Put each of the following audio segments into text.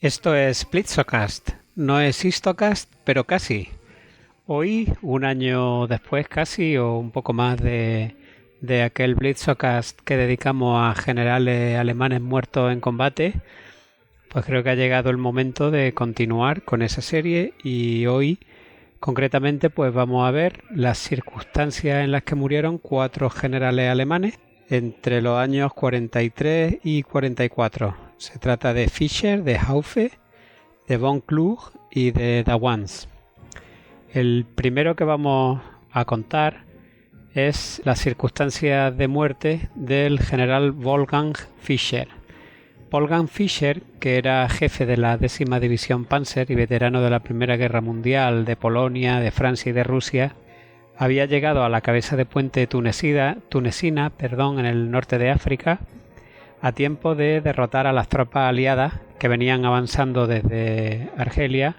Esto es Blitzocast, no es Histocast, pero casi. Hoy, un año después casi, o un poco más de aquel Blitzocast que dedicamos a generales alemanes muertos en combate, pues creo que ha llegado el momento de continuar con esa serie y hoy, concretamente, pues vamos a ver las circunstancias en las que murieron 4 generales alemanes entre los años 43 y 44. Se trata de Fischer, de Haufe, de von Kluge y de Dawans. El primero que vamos a contar es las circunstancias de muerte del general Wolfgang Fischer. Wolfgang Fischer, que era jefe de la 10ª División Panzer y veterano de la Primera Guerra Mundial de Polonia, de Francia y de Rusia, había llegado a la cabeza de puente tunecina, en el norte de África, a tiempo de derrotar a las tropas aliadas que venían avanzando desde Argelia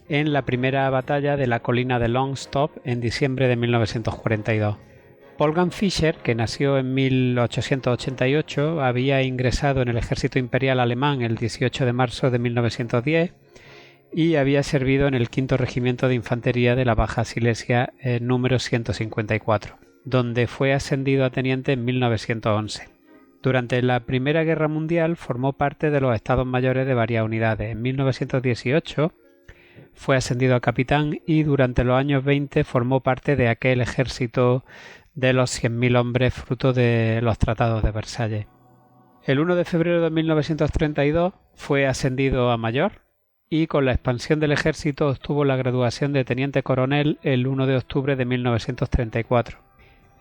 en la primera batalla de la colina de Longstop en diciembre de 1942. Wolfgang Fischer, que nació en 1888, había ingresado en el ejército imperial alemán el 18 de marzo de 1910 y había servido en el 5º Regimiento de Infantería de la Baja Silesia número 154, donde fue ascendido a teniente en 1911. Durante la Primera Guerra Mundial formó parte de los Estados Mayores de varias unidades. En 1918 fue ascendido a capitán y durante los años 20 formó parte de aquel ejército de los 100.000 hombres fruto de los tratados de Versalles. El 1 de febrero de 1932 fue ascendido a mayor y con la expansión del ejército obtuvo la graduación de teniente coronel el 1 de octubre de 1934.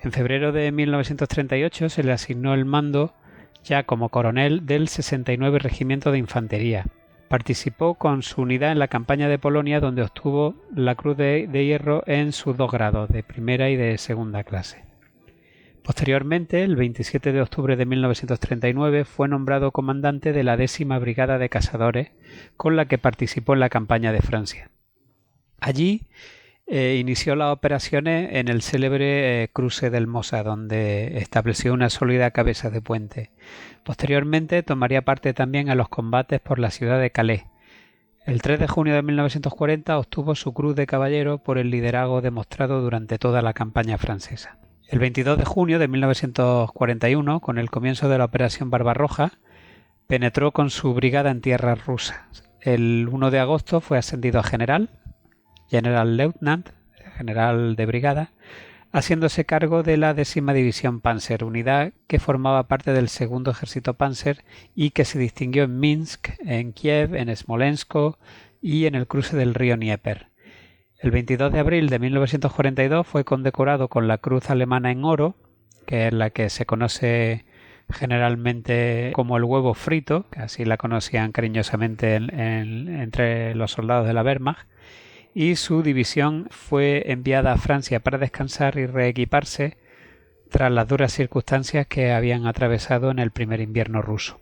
En febrero de 1938 se le asignó el mando, ya como coronel, del 69 Regimiento de Infantería. Participó con su unidad en la campaña de Polonia, donde obtuvo la Cruz de Hierro en sus 2 grados, de primera y de segunda clase. Posteriormente, el 27 de octubre de 1939, fue nombrado comandante de la 10ª Brigada de Cazadores, con la que participó en la campaña de Francia. Allí inició las operaciones en el célebre cruce del Mosa, donde estableció una sólida cabeza de puente. Posteriormente tomaría parte también a los combates por la ciudad de Calais. El 3 de junio de 1940 obtuvo su Cruz de Caballero por el liderazgo demostrado durante toda la campaña francesa. El 22 de junio de 1941, con el comienzo de la Operación Barbarroja, penetró con su brigada en tierras rusas. El 1 de agosto fue ascendido a general Lieutenant, general de brigada, haciéndose cargo de la 10ª División Panzer, unidad que formaba parte del 2º Ejército Panzer y que se distinguió en Minsk, en Kiev, en Smolensk y en el cruce del río Dnieper. El 22 de abril de 1942 fue condecorado con la Cruz Alemana en oro, que es la que se conoce generalmente como el huevo frito, que así la conocían cariñosamente entre los soldados de la Wehrmacht, y su división fue enviada a Francia para descansar y reequiparse tras las duras circunstancias que habían atravesado en el primer invierno ruso.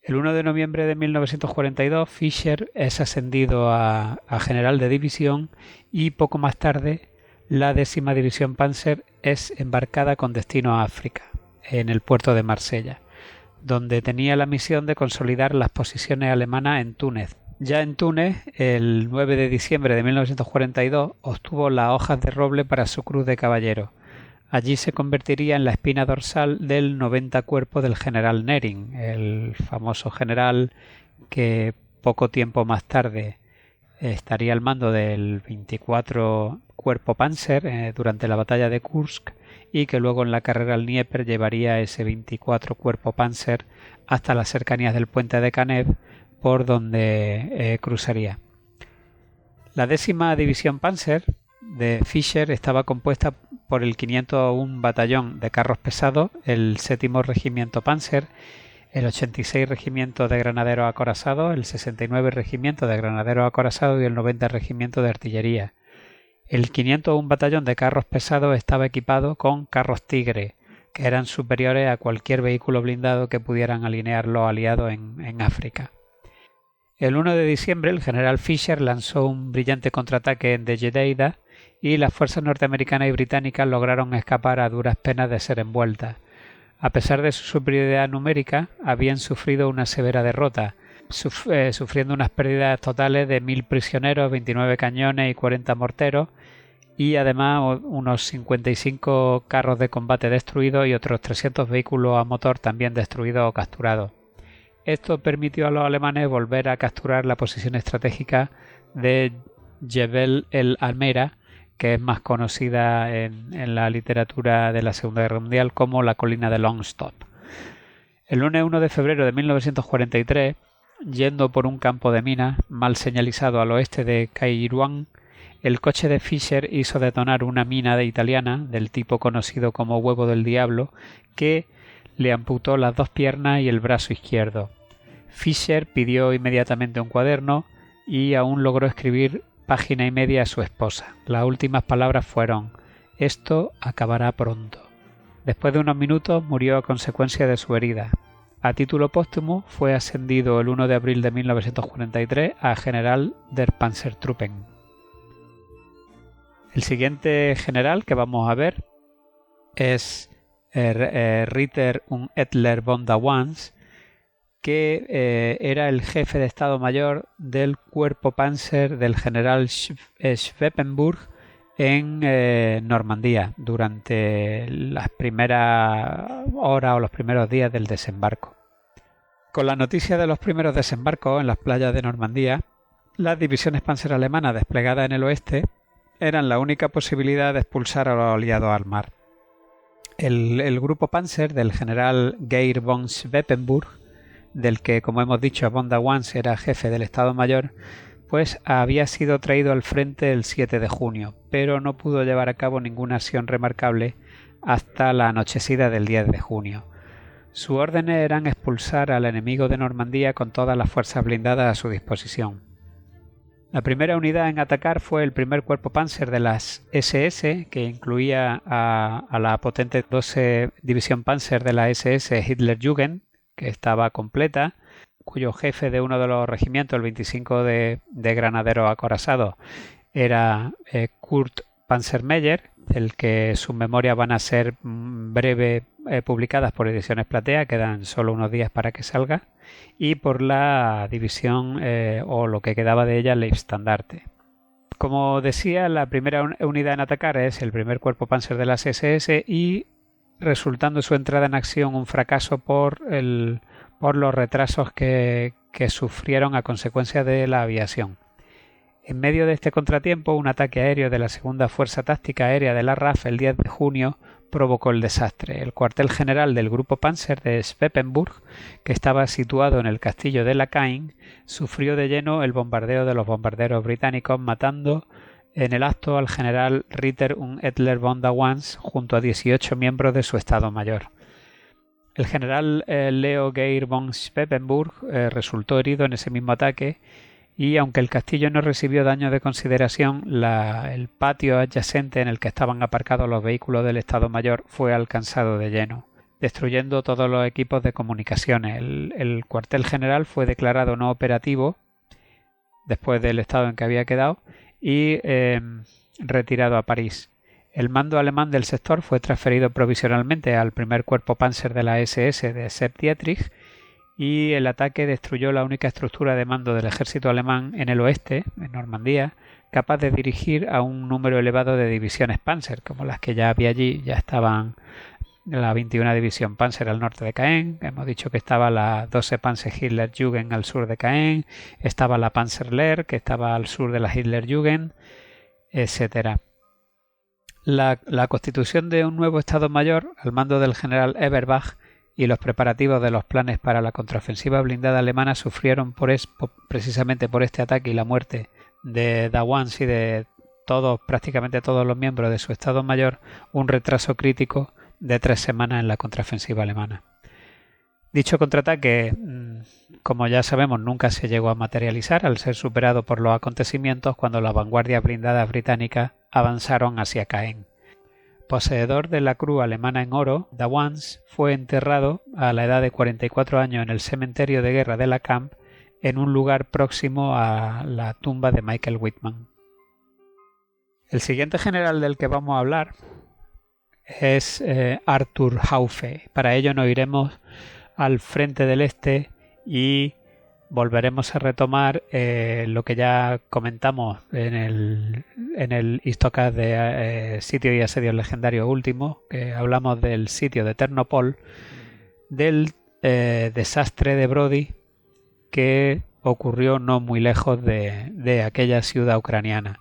El 1 de noviembre de 1942 Fischer es ascendido a general de división y poco más tarde la 10ª División Panzer es embarcada con destino a África, en el puerto de Marsella, donde tenía la misión de consolidar las posiciones alemanas en Túnez. Ya en Túnez, el 9 de diciembre de 1942, obtuvo las hojas de roble para su Cruz de Caballero. Allí se convertiría en la espina dorsal del 90 Cuerpo del general Nering, el famoso general que poco tiempo más tarde estaría al mando del 24 cuerpo Panzer durante la batalla de Kursk y que luego en la carrera al Dnieper llevaría ese 24 cuerpo Panzer hasta las cercanías del puente de Kanev, por donde cruzaría. La 10ª División Panzer de Fischer estaba compuesta por el 501 Batallón de Carros Pesados, el 7º Regimiento Panzer, el 86 Regimiento de Granaderos Acorazados, el 69 Regimiento de Granaderos Acorazados y el 90 Regimiento de Artillería. El 501 Batallón de Carros Pesados estaba equipado con carros Tigre, que eran superiores a cualquier vehículo blindado que pudieran alinear los aliados en África. El 1 de diciembre el general Fischer lanzó un brillante contraataque en Dejedeida y las fuerzas norteamericanas y británicas lograron escapar a duras penas de ser envueltas. A pesar de su superioridad numérica, habían sufrido una severa derrota, sufriendo unas pérdidas totales de 1000 prisioneros, 29 cañones y 40 morteros, y además unos 55 carros de combate destruidos y otros 300 vehículos a motor también destruidos o capturados. Esto permitió a los alemanes volver a capturar la posición estratégica de Jebel el Almera, que es más conocida en la literatura de la Segunda Guerra Mundial como la colina de Longstop. El lunes 1 de febrero de 1943, yendo por un campo de minas mal señalizado al oeste de Kairouan, el coche de Fischer hizo detonar una mina italiana del tipo conocido como huevo del diablo que le amputó las 2 piernas y el brazo izquierdo. Fischer pidió inmediatamente un cuaderno y aún logró escribir página y media a su esposa. Las últimas palabras fueron: «Esto acabará pronto». Después de unos minutos murió a consecuencia de su herida. A título póstumo fue ascendido el 1 de abril de 1943 a general der Panzertruppen. El siguiente general que vamos a ver es Ritter und Edler von der Wans, que era el jefe de Estado Mayor del cuerpo Panzer del general Schweppenburg en Normandía durante las primeras horas o los primeros días del desembarco. Con la noticia de los primeros desembarcos en las playas de Normandía, las divisiones panzer alemanas desplegadas en el oeste eran la única posibilidad de expulsar a los aliados al mar. El grupo Panzer del general Geir von Schweppenburg, del que, como hemos dicho, von der Wans era jefe del Estado Mayor, pues había sido traído al frente el 7 de junio, pero no pudo llevar a cabo ninguna acción remarcable hasta la anochecida del 10 de junio. Sus órdenes eran expulsar al enemigo de Normandía con todas las fuerzas blindadas a su disposición. La primera unidad en atacar fue el primer cuerpo Panzer de las SS, que incluía a la potente 12 División Panzer de la SS Hitlerjugend, que estaba completa, cuyo jefe de uno de los regimientos, el 25 de granaderos acorazados, era Kurt Panzermeyer, del que sus memorias van a ser breve publicadas por Ediciones Platea, quedan solo unos días para que salga, y por la división o lo que quedaba de ella, Leibstandarte. Como decía, la primera unidad en atacar es el primer cuerpo Panzer de las SS y resultando su entrada en acción un fracaso por los retrasos que sufrieron a consecuencia de la aviación. En medio de este contratiempo, un ataque aéreo de la Segunda Fuerza Táctica Aérea de la RAF el 10 de junio provocó el desastre. El cuartel general del grupo Panzer de Schweppenburg, que estaba situado en el castillo de Lacaille, sufrió de lleno el bombardeo de los bombarderos británicos, matando en el acto al general Ritter und Edler von der Wans junto a 18 miembros de su Estado Mayor. El general Leo Geir von Schweppenburg resultó herido en ese mismo ataque y aunque el castillo no recibió daño de consideración, el patio adyacente en el que estaban aparcados los vehículos del Estado Mayor fue alcanzado de lleno, destruyendo todos los equipos de comunicaciones. El cuartel general fue declarado no operativo después del estado en que había quedado y retirado a París. El mando alemán del sector fue transferido provisionalmente al primer cuerpo Panzer de la SS de Sepp Dietrich y el ataque destruyó la única estructura de mando del ejército alemán en el oeste, en Normandía, capaz de dirigir a un número elevado de divisiones Panzer, como las que ya había allí. Ya estaban la 21 División Panzer al norte de Caen, hemos dicho que estaba la 12 Panzer Hitlerjugend al sur de Caen, estaba la Panzerlehr, que estaba al sur de la Hitlerjugend, etcétera. La constitución de un nuevo Estado Mayor al mando del general Eberbach y los preparativos de los planes para la contraofensiva blindada alemana sufrieron precisamente por este ataque y la muerte de Dawans y de prácticamente todos los miembros de su Estado Mayor, un retraso crítico de 3 semanas en la contraofensiva alemana. Dicho contraataque, como ya sabemos, nunca se llegó a materializar al ser superado por los acontecimientos cuando las vanguardias blindadas británicas avanzaron hacia Caen. Poseedor de la cruz alemana en oro, Dawans fue enterrado a la edad de 44 años en el cementerio de guerra de la Camp, en un lugar próximo a la tumba de Michael Wittmann. El siguiente general del que vamos a hablar es Arthur Haufe. Para ello nos iremos al frente del este y volveremos a retomar lo que ya comentamos en el Histocast de Sitio y Asedios Legendarios último, que hablamos del sitio de Ternopol, del desastre de Brody que ocurrió no muy lejos de aquella ciudad ucraniana.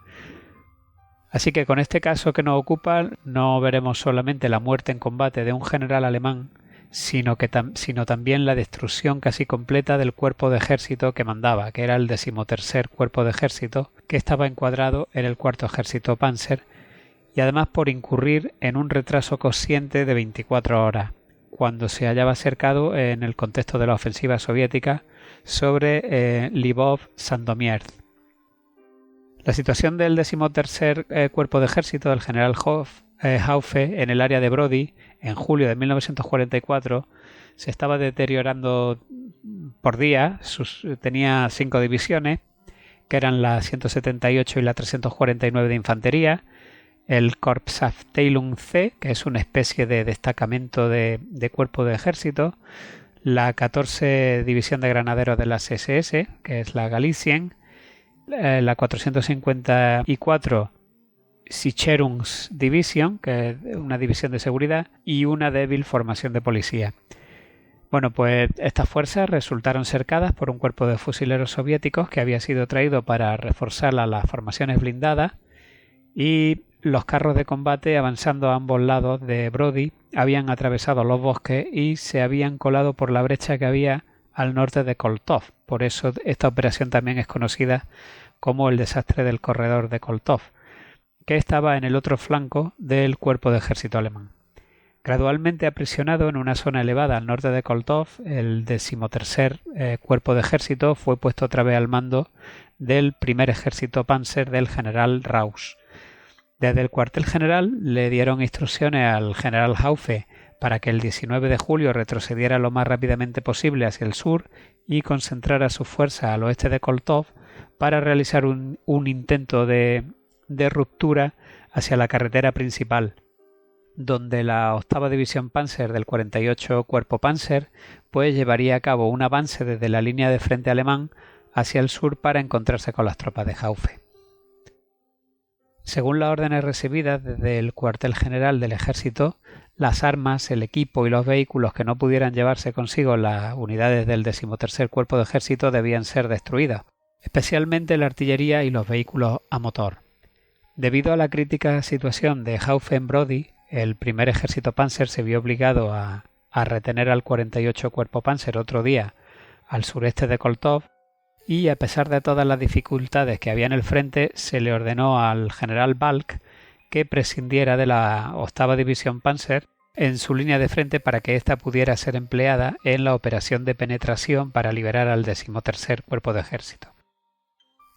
Así que con este caso que nos ocupa no veremos solamente la muerte en combate de un general alemán, sino también la destrucción casi completa del cuerpo de ejército que mandaba, que era el 13º cuerpo de ejército, que estaba encuadrado en el 4º ejército Panzer, y además por incurrir en un retraso consciente de 24 horas, cuando se hallaba cercado en el contexto de la ofensiva soviética sobre Lvov-Sandomierz. La situación del 13º cuerpo de ejército del general Haufe en el área de Brody en julio de 1944 se estaba deteriorando por día. Tenía 5 divisiones, que eran la 178 y la 349 de infantería, el Korpsabteilung C, que es una especie de destacamento de cuerpo de ejército, la 14 división de granaderos de las SS, que es la Galizien, la 454 Sicherungsdivision, que es una división de seguridad, y una débil formación de policía. Bueno, pues estas fuerzas resultaron cercadas por un cuerpo de fusileros soviéticos que había sido traído para reforzar las formaciones blindadas, y los carros de combate, avanzando a ambos lados de Brody, habían atravesado los bosques y se habían colado por la brecha que había al norte de Koltov. Por eso esta operación también es conocida como el desastre del corredor de Koltov, que estaba en el otro flanco del cuerpo de ejército alemán. Gradualmente aprisionado en una zona elevada al norte de Koltov, el 13º cuerpo de ejército fue puesto otra vez al mando del 1er ejército Panzer del general Rausch. Desde el cuartel general le dieron instrucciones al general Haufe para que el 19 de julio retrocediera lo más rápidamente posible hacia el sur y concentrara sus fuerzas al oeste de Koltov para realizar un intento de ruptura hacia la carretera principal, donde la 8ª división Panzer del 48 cuerpo Panzer pues llevaría a cabo un avance desde la línea de frente alemán hacia el sur para encontrarse con las tropas de Haufe. Según las órdenes recibidas desde el cuartel general del ejército, las armas, el equipo y los vehículos que no pudieran llevarse consigo las unidades del 13º cuerpo de ejército debían ser destruidas, especialmente la artillería y los vehículos a motor. Debido a la crítica situación de Haufe en Brody, el 1er ejército Panzer se vio obligado a retener al 48 cuerpo Panzer otro día al sureste de Koltov, y a pesar de todas las dificultades que había en el frente, se le ordenó al general Balk que prescindiera de la 8ª división Panzer en su línea de frente para que ésta pudiera ser empleada en la operación de penetración para liberar al 13º cuerpo de ejército.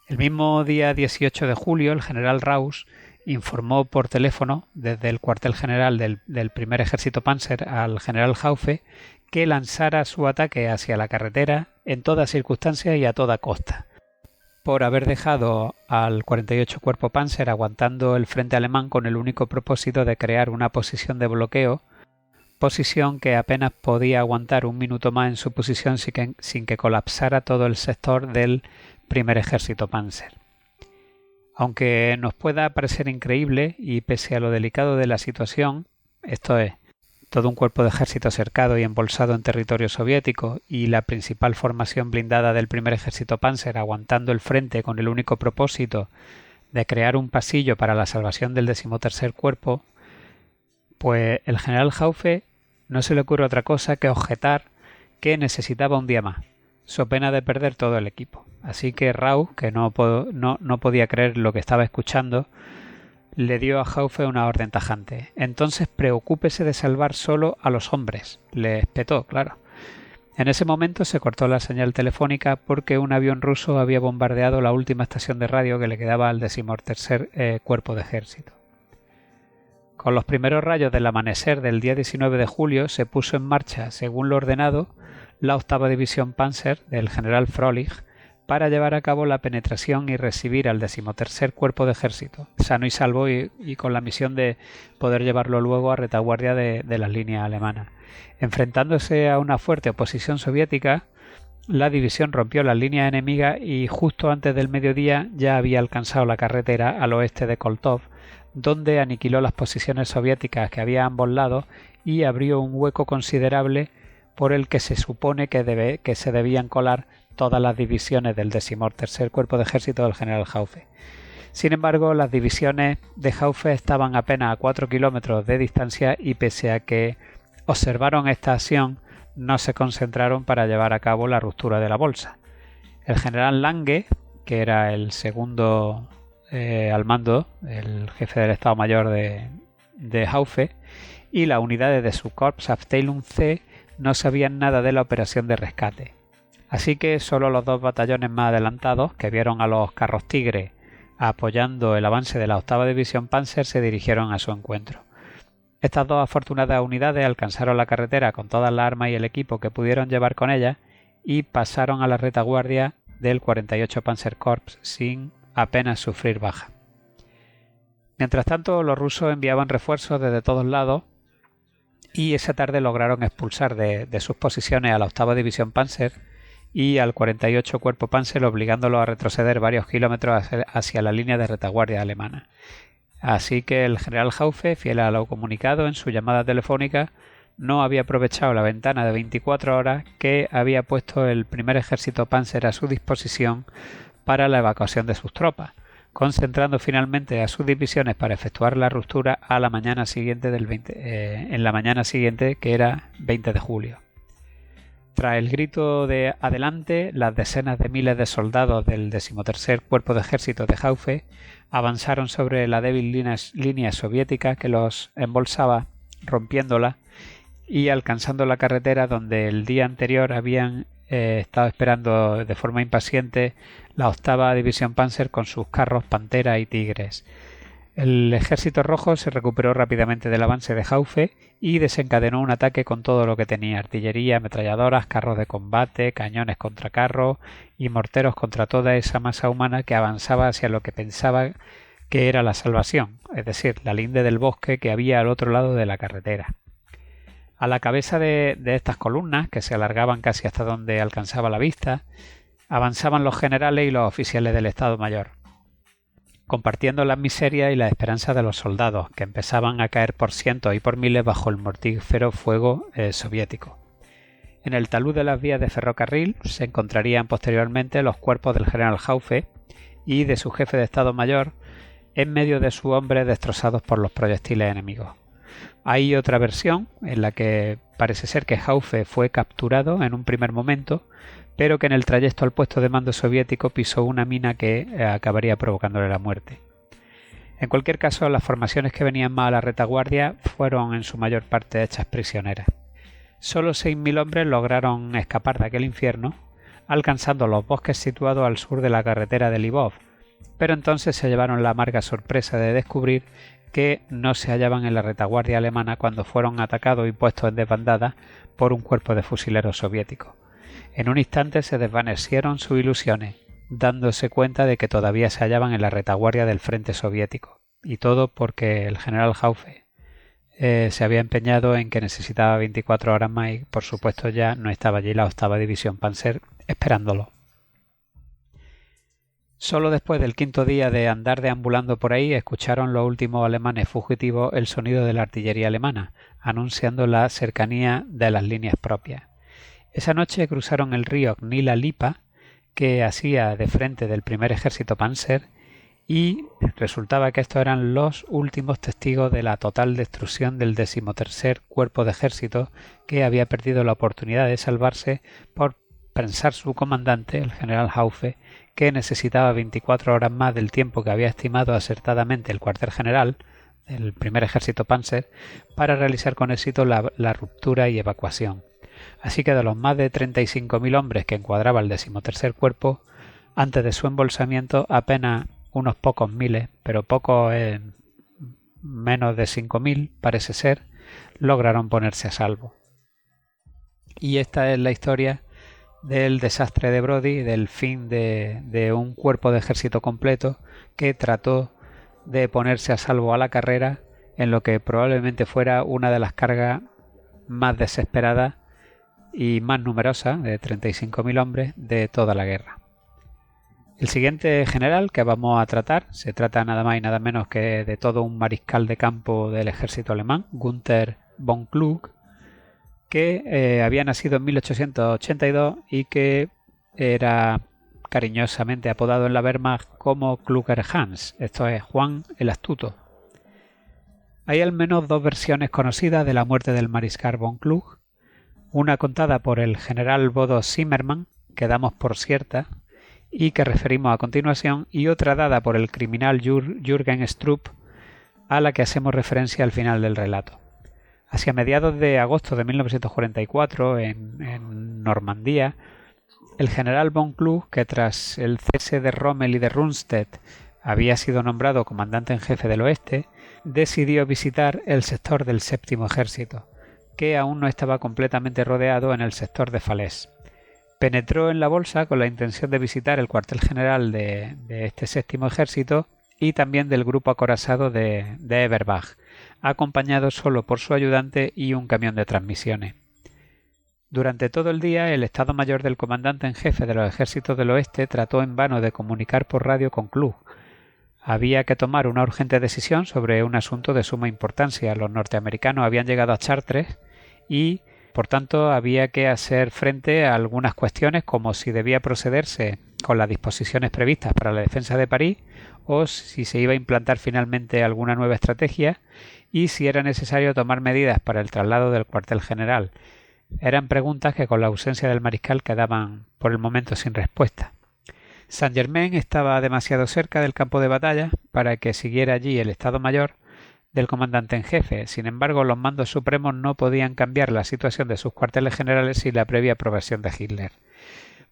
El mismo día 18 de julio, el general Rausch informó por teléfono desde el cuartel general del 1er ejército Panzer al general Haufe que lanzara su ataque hacia la carretera en toda circunstancia y a toda costa, por haber dejado al 48 cuerpo Panzer aguantando el frente alemán con el único propósito de crear una posición de bloqueo, posición que apenas podía aguantar un minuto más en su posición sin que colapsara todo el sector del 1er ejército Panzer. Aunque nos pueda parecer increíble y pese a lo delicado de la situación, esto es, todo un cuerpo de ejército cercado y embolsado en territorio soviético y la principal formación blindada del 1er ejército Panzer aguantando el frente con el único propósito de crear un pasillo para la salvación del 13º cuerpo, pues el general Haufe no se le ocurre otra cosa que objetar que necesitaba un día más, so pena de perder todo el equipo. Así que Rau, que no podía creer lo que estaba escuchando, le dio a Haufe una orden tajante. Entonces preocúpese de salvar solo a los hombres. Le espetó, claro. En ese momento se cortó la señal telefónica porque un avión ruso había bombardeado la última estación de radio que le quedaba al 13º cuerpo de ejército. Con los primeros rayos del amanecer del día 19 de julio se puso en marcha, según lo ordenado, la 8ª División Panzer del general Froelich para llevar a cabo la penetración y recibir al 13º Cuerpo de Ejército, sano y salvo y con la misión de poder llevarlo luego a retaguardia de las líneas alemanas. Enfrentándose a una fuerte oposición soviética, la división rompió las líneas enemigas y justo antes del mediodía ya había alcanzado la carretera al oeste de Koltov, donde aniquiló las posiciones soviéticas que había a ambos lados y abrió un hueco considerable por el que se supone que se debían colar todas las divisiones del 13º Cuerpo de Ejército del general Haufe. Sin embargo, las divisiones de Haufe estaban apenas a 4 kilómetros de distancia y pese a que observaron esta acción, no se concentraron para llevar a cabo la ruptura de la bolsa. El general Lange, que era el segundo al mando, el jefe del Estado Mayor de Haufe, y las unidades de su Korps Abteilung C no sabían nada de la operación de rescate. Así que solo los 2 batallones más adelantados, que vieron a los carros Tigre apoyando el avance de la 8ª División Panzer, se dirigieron a su encuentro. Estas 2 afortunadas unidades alcanzaron la carretera con todas las armas y el equipo que pudieron llevar con ellas y pasaron a la retaguardia del 48 Panzerkorps sin apenas sufrir baja. Mientras tanto, los rusos enviaban refuerzos desde todos lados y esa tarde lograron expulsar de sus posiciones a la 8ª División Panzer y al 48 Cuerpo Panzer, obligándolos a retroceder varios kilómetros hacia la línea de retaguardia alemana. Así que el general Haufe, fiel a lo comunicado en su llamada telefónica, no había aprovechado la ventana de 24 horas que había puesto el primer ejército Panzer a su disposición para la evacuación de sus tropas, concentrando finalmente a sus divisiones para efectuar la ruptura a la mañana siguiente en la mañana siguiente, que era 20 de julio. Tras el grito de adelante, las decenas de miles de soldados del 13º Cuerpo de Ejército de Haufe avanzaron sobre la débil línea soviética que los embolsaba, rompiéndola y alcanzando la carretera donde el día anterior habían estado esperando de forma impaciente la 8ª División Panzer con sus carros Pantera y Tigres. El ejército rojo se recuperó rápidamente del avance de Haufe y desencadenó un ataque con todo lo que tenía: artillería, ametralladoras, carros de combate, cañones contra carros y morteros contra toda esa masa humana que avanzaba hacia lo que pensaba que era la salvación, es decir, la linde del bosque que había al otro lado de la carretera. A la cabeza de estas columnas, que se alargaban casi hasta donde alcanzaba la vista, avanzaban los generales y los oficiales del Estado Mayor, compartiendo las miserias y las esperanzas de los soldados, que empezaban a caer por cientos y por miles bajo el mortífero fuego soviético. En el talud de las vías de ferrocarril se encontrarían posteriormente los cuerpos del general Haufe y de su jefe de Estado Mayor, en medio de sus hombres destrozados por los proyectiles enemigos. Hay otra versión en la que parece ser que Haufe fue capturado en un primer momento, pero que en el trayecto al puesto de mando soviético pisó una mina que acabaría provocándole la muerte. En cualquier caso, las formaciones que venían más a la retaguardia fueron en su mayor parte hechas prisioneras. Solo 6.000 hombres lograron escapar de aquel infierno, alcanzando los bosques situados al sur de la carretera de Lvov, pero entonces se llevaron la amarga sorpresa de descubrir que no se hallaban en la retaguardia alemana cuando fueron atacados y puestos en desbandada por un cuerpo de fusileros soviéticos. En un instante se desvanecieron sus ilusiones, dándose cuenta de que todavía se hallaban en la retaguardia del frente soviético, y todo porque el general Haufe se había empeñado en que necesitaba 24 horas más y por supuesto ya no estaba allí la 8ª División Panzer esperándolo. Solo después del 5.º día de andar deambulando por ahí escucharon los últimos alemanes fugitivos el sonido de la artillería alemana, anunciando la cercanía de las líneas propias. Esa noche cruzaron el río Gnila Lipa, que hacía de frente del primer ejército Panzer, y resultaba que estos eran los últimos testigos de la total destrucción del 13º Cuerpo de Ejército, que había perdido la oportunidad de salvarse por pensar su comandante, el general Haufe, que necesitaba 24 horas más del tiempo que había estimado acertadamente el cuartel general del primer ejército Panzer para realizar con éxito la ruptura y evacuación. Así que de los más de 35.000 hombres que encuadraba el 13º Cuerpo, antes de su embolsamiento apenas unos pocos miles, pero pocos menos de 5.000 parece ser, lograron ponerse a salvo. Y esta es la historia del desastre de Brodie, del fin de un cuerpo de ejército completo que trató de ponerse a salvo a la carrera en lo que probablemente fuera una de las cargas más desesperadas y más numerosas, de 35.000 hombres, de toda la guerra. El siguiente general que vamos a tratar se trata nada más y nada menos que de todo un mariscal de campo del ejército alemán, Günther von Kluge, que había nacido en 1882 y que era cariñosamente apodado en la Wehrmacht como Kluger Hans, esto es Juan el Astuto. Hay al menos dos versiones conocidas de la muerte del mariscal von Kluge, una contada por el general Bodo Zimmermann, que damos por cierta y que referimos a continuación, y otra dada por el criminal Jürgen Strupp, a la que hacemos referencia al final del relato. Hacia mediados de agosto de 1944, en Normandía, el general von Kluge, que tras el cese de Rommel y de Rundstedt había sido nombrado comandante en jefe del oeste, decidió visitar el sector del Séptimo Ejército, que aún no estaba completamente rodeado en el sector de Falaise. Penetró en la bolsa con la intención de visitar el cuartel general de este Séptimo Ejército y también del grupo acorazado de Eberbach, acompañado solo por su ayudante y un camión de transmisiones. Durante todo el día, el Estado Mayor del comandante en jefe de los ejércitos del oeste trató en vano de comunicar por radio con Kluge. Había que tomar una urgente decisión sobre un asunto de suma importancia. Los norteamericanos habían llegado a Chartres y, por tanto, había que hacer frente a algunas cuestiones como si debía procederse con las disposiciones previstas para la defensa de París o si se iba a implantar finalmente alguna nueva estrategia y si era necesario tomar medidas para el traslado del cuartel general. Eran preguntas que con la ausencia del mariscal quedaban por el momento sin respuesta. Saint-Germain estaba demasiado cerca del campo de batalla para que siguiera allí el Estado Mayor del comandante en jefe. Sin embargo, los mandos supremos no podían cambiar la situación de sus cuarteles generales sin la previa aprobación de Hitler.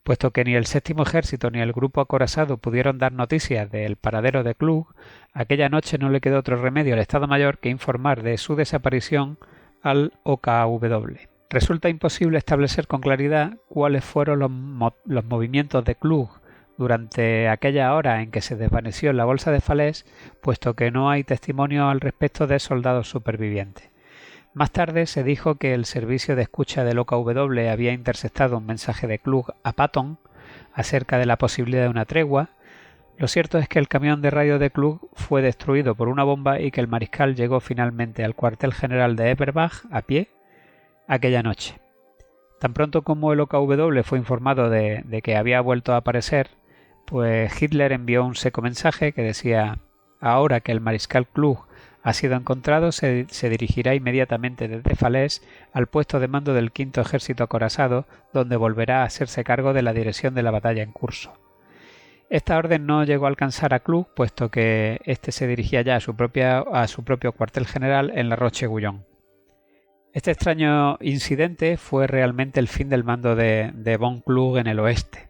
Puesto que ni el Séptimo Ejército ni el grupo acorazado pudieron dar noticias del paradero de Kluge, aquella noche no le quedó otro remedio al Estado Mayor que informar de su desaparición al OKW. Resulta imposible establecer con claridad cuáles fueron los movimientos de Kluge durante aquella hora en que se desvaneció en la bolsa de Falaise, puesto que no hay testimonio al respecto de soldados supervivientes. Más tarde se dijo que el servicio de escucha del OKW había interceptado un mensaje de Kluge a Patton acerca de la posibilidad de una tregua. Lo cierto es que el camión de radio de Kluge fue destruido por una bomba y que el mariscal llegó finalmente al cuartel general de Eberbach a pie aquella noche. Tan pronto como el OKW fue informado de que había vuelto a aparecer, pues Hitler envió un seco mensaje que decía: ahora que el mariscal Kluge ha sido encontrado, se dirigirá inmediatamente desde Falaise al puesto de mando del Quinto Ejército Acorazado, donde volverá a hacerse cargo de la dirección de la batalla en curso. Esta orden no llegó a alcanzar a Kluge, puesto que éste se dirigía ya a su propio cuartel general en La Roche-Guyon. Este extraño incidente fue realmente el fin del mando de von Kluge en el oeste.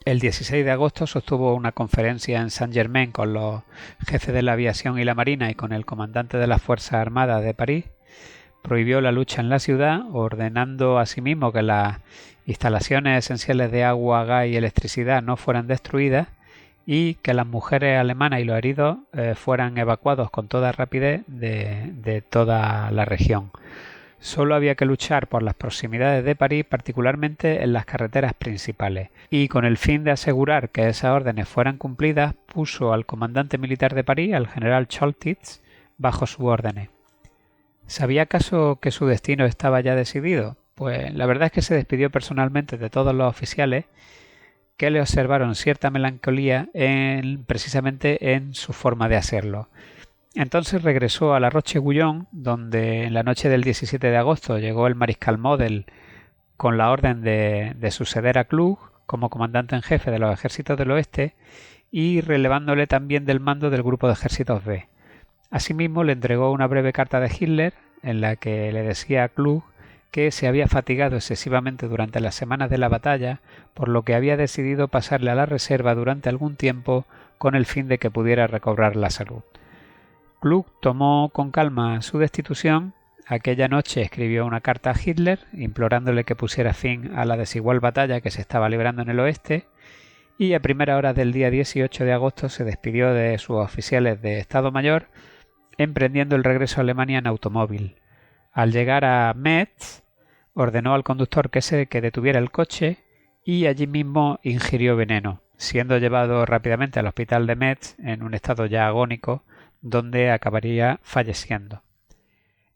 El 16 de agosto sostuvo una conferencia en Saint-Germain con los jefes de la aviación y la marina y con el comandante de las Fuerzas Armadas de París. Prohibió la lucha en la ciudad, ordenando asimismo que las instalaciones esenciales de agua, gas y electricidad no fueran destruidas y que las mujeres alemanas y los heridos fueran evacuados con toda rapidez de toda la región. Solo había que luchar por las proximidades de París, particularmente en las carreteras principales, y con el fin de asegurar que esas órdenes fueran cumplidas, puso al comandante militar de París, al general Choltitz, bajo sus órdenes. ¿Sabía acaso que su destino estaba ya decidido? Pues la verdad es que se despidió personalmente de todos los oficiales que le observaron cierta melancolía precisamente en su forma de hacerlo. Entonces regresó a La Roche-Guyon, donde en la noche del 17 de agosto llegó el mariscal Model con la orden de suceder a Klug como comandante en jefe de los ejércitos del oeste y relevándole también del mando del grupo de ejércitos B. Asimismo, le entregó una breve carta de Hitler en la que le decía a Klug que se había fatigado excesivamente durante las semanas de la batalla, por lo que había decidido pasarle a la reserva durante algún tiempo con el fin de que pudiera recobrar la salud. Klug tomó con calma su destitución. Aquella noche escribió una carta a Hitler implorándole que pusiera fin a la desigual batalla que se estaba librando en el oeste y a primera hora del día 18 de agosto se despidió de sus oficiales de Estado Mayor emprendiendo el regreso a Alemania en automóvil. Al llegar a Metz, ordenó al conductor que detuviera el coche y allí mismo ingirió veneno, siendo llevado rápidamente al hospital de Metz en un estado ya agónico, donde acabaría falleciendo.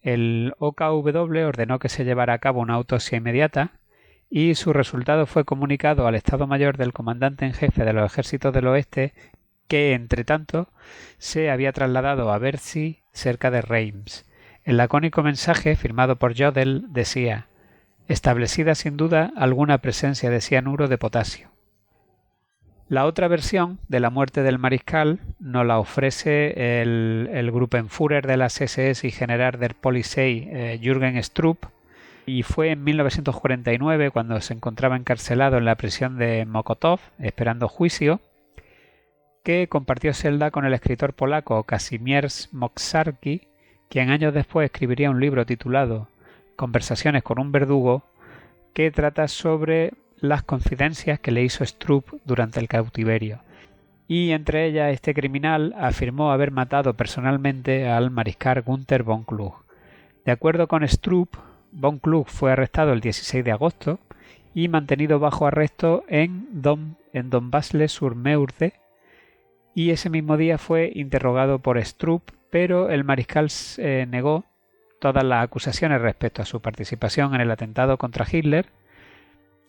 El OKW ordenó que se llevara a cabo una autopsia inmediata y su resultado fue comunicado al Estado Mayor del comandante en jefe de los ejércitos del oeste que, entre tanto, se había trasladado a Bercy, cerca de Reims. El lacónico mensaje, firmado por Jodl, decía: establecida sin duda alguna presencia de cianuro de potasio. La otra versión de la muerte del mariscal nos la ofrece el Gruppenführer de las SS y general der Polizei Jürgen Stroop, y fue en 1949 cuando se encontraba encarcelado en la prisión de Mokotów esperando juicio, que compartió celda con el escritor polaco Kazimierz Moczarski, quien años después escribiría un libro titulado Conversaciones con un verdugo, que trata sobre las confidencias que le hizo Stroop durante el cautiverio. Y entre ellas este criminal afirmó haber matado personalmente al mariscal Günther von Klug. De acuerdo con Stroop, von Klug fue arrestado el 16 de agosto y mantenido bajo arresto en Dombasle-sur-Meurthe, y ese mismo día fue interrogado por Stroop, pero el mariscal negó todas las acusaciones respecto a su participación en el atentado contra Hitler.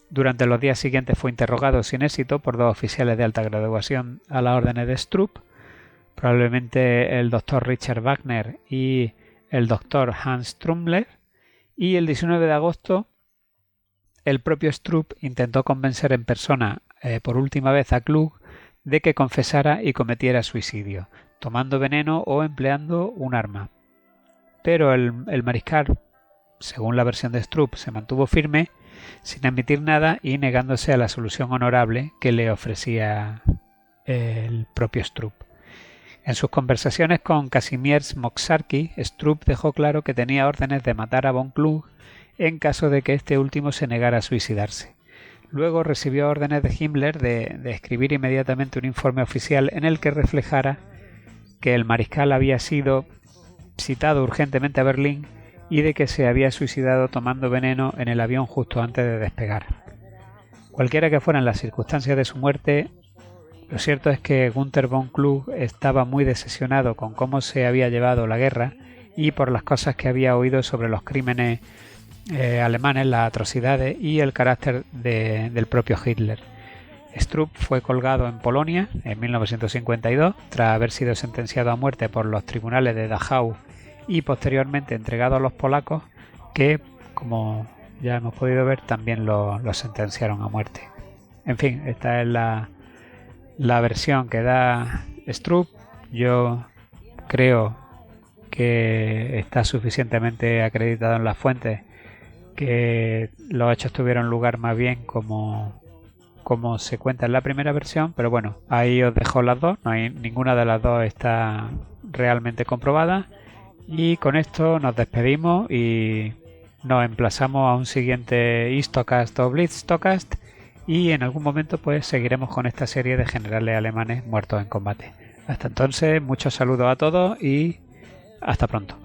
Durante los días siguientes fue interrogado sin éxito por dos oficiales de alta graduación a las órdenes de Stroop, probablemente el doctor Richard Wagner y el doctor Hans Trümmler, y el 19 de agosto el propio Stroop intentó convencer en persona por última vez a Klug de que confesara y cometiera suicidio, tomando veneno o empleando un arma. Pero el mariscal, según la versión de Stroop, se mantuvo firme, sin admitir nada y negándose a la solución honorable que le ofrecía el propio Stroop. En sus conversaciones con Kazimierz Moczarski, Stroop dejó claro que tenía órdenes de matar a von Klug en caso de que este último se negara a suicidarse. Luego recibió órdenes de Himmler de escribir inmediatamente un informe oficial en el que reflejara que el mariscal había sido citado urgentemente a Berlín y de que se había suicidado tomando veneno en el avión justo antes de despegar. Cualquiera que fueran las circunstancias de su muerte, lo cierto es que Günther von Klug estaba muy decepcionado con cómo se había llevado la guerra y por las cosas que había oído sobre los crímenes alemanes, las atrocidades y el carácter del propio Hitler. Stroop fue colgado en Polonia en 1952 tras haber sido sentenciado a muerte por los tribunales de Dachau y posteriormente entregado a los polacos que, como ya hemos podido ver, también lo sentenciaron a muerte. En fin, esta es la versión que da Stroop. Yo creo que está suficientemente acreditado en las fuentes que los hechos tuvieron lugar más bien como se cuenta en la primera versión, pero bueno, ahí os dejo las dos, ninguna de las dos está realmente comprobada, y con esto nos despedimos y nos emplazamos a un siguiente Histocast o Blitztocast, y en algún momento pues seguiremos con esta serie de generales alemanes muertos en combate. Hasta entonces, muchos saludos a todos y hasta pronto.